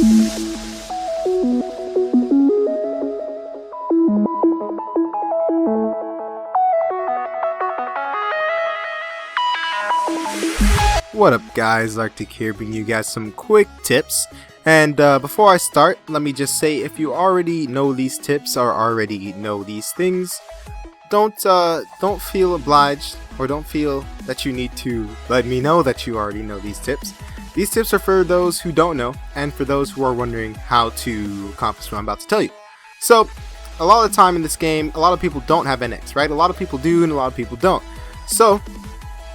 What up guys, Arctic here, bringing you guys some quick tips. And before I start, let me just say, if you already know these tips or already know these things, don't feel obliged or don't feel that you need to let me know that you already know these tips. These tips are for those who don't know and for those who are wondering how to accomplish what I'm about to tell you. So, a lot of the time in this game, a lot of people don't have NX, right? A lot of people do and a lot of people don't. So,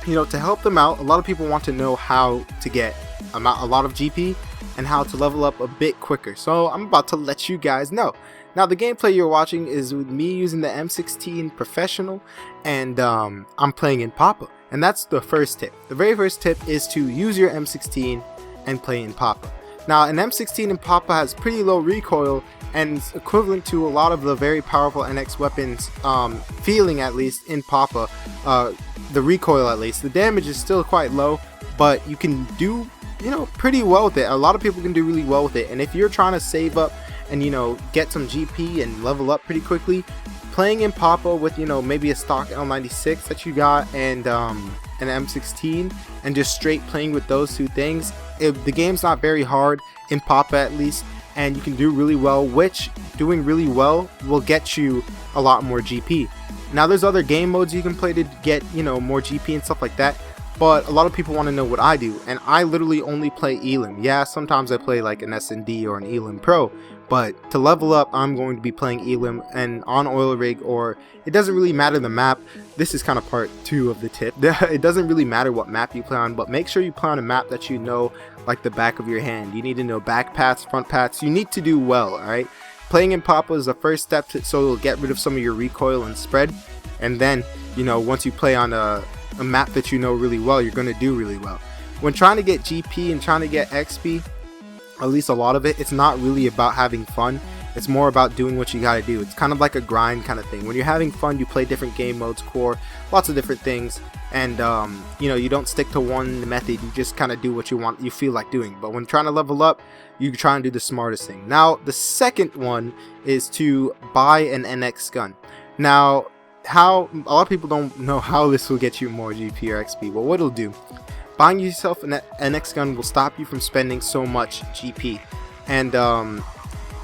you know, to help them out, a lot of people want to know how to get a lot of GP and how to level up a bit quicker. So I'm about to let you guys know. Now the gameplay you're watching is with me using the M16 Professional, and I'm playing in Papa. And that's the first tip. The very first tip is to use your M16 and play in Papa. Now an M16 in Papa has pretty low recoil and it's equivalent to a lot of the very powerful NX weapons, feeling at least in Papa. The recoil at least. The damage is still quite low, but you can do, you know, pretty well with it. A lot of people can do really well with it, and if you're trying to save up and, you know, get some GP and level up pretty quickly, playing in Papa with, you know, maybe a stock L96 that you got and an M16 and just straight playing with those two things, the game's not very hard in Papa at least, and you can do really well, which doing really well will get you a lot more GP. Now there's other game modes you can play to get, you know, more GP and stuff like that, but a lot of people want to know what I do, and I literally only play Elim. Yeah, sometimes I play like an S&D or an Elim Pro, but to level up I'm going to be playing Elim and on oil rig, or it doesn't really matter the map. This is kind of part 2 of the tip. It doesn't really matter what map you play on, but make sure you play on a map that you know like the back of your hand. You need to know back paths, front paths. You need to do well, alright? Playing in Papa is the first step so it'll get rid of some of your recoil and spread, and then, you know, once you play on a map that you know really well, you're going to do really well. When trying to get GP and trying to get XP, at least a lot of it, it's not really about having fun. It's more about doing what you gotta do. It's kind of like a grind kind of thing. When you're having fun, you play different game modes, core, lots of different things, and you know, you don't stick to one method. You just kind of do what you feel like doing. But when trying to level up, you try and do the smartest thing. Now the second one is to buy an NX gun. Now how a lot of people don't know how this will get you more GP or XP. Well, what it'll do, buying yourself an NX gun will stop you from spending so much GP. And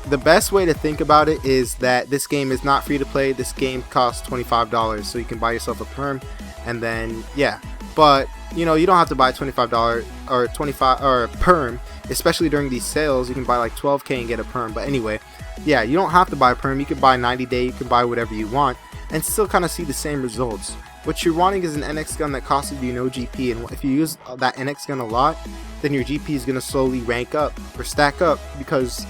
the best way to think about it is that this game is not free to play. This game costs $25, so you can buy yourself a perm, and then yeah. But you know, you don't have to buy $25 or 25 or a perm, especially during these sales. You can buy like 12k and get a perm. But anyway, yeah, you don't have to buy a perm. You can buy 90-day. You can buy whatever you want and still kind of see the same results. What you're wanting is an NX gun that costs you no GP, and if you use that NX gun a lot, then your GP is going to slowly rank up or stack up because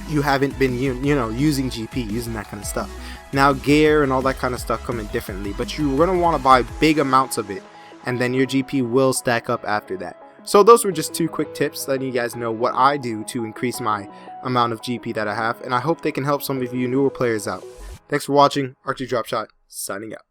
you haven't been you know, using GP, using that kind of stuff. Now gear and all that kind of stuff come in differently, but you're going to want to buy big amounts of it, and then your GP will stack up after that. So those were just 2 quick tips letting you guys know what I do to increase my amount of GP that I have, and I hope they can help some of you newer players out. Thanks for watching. ArcticDropshot signing out.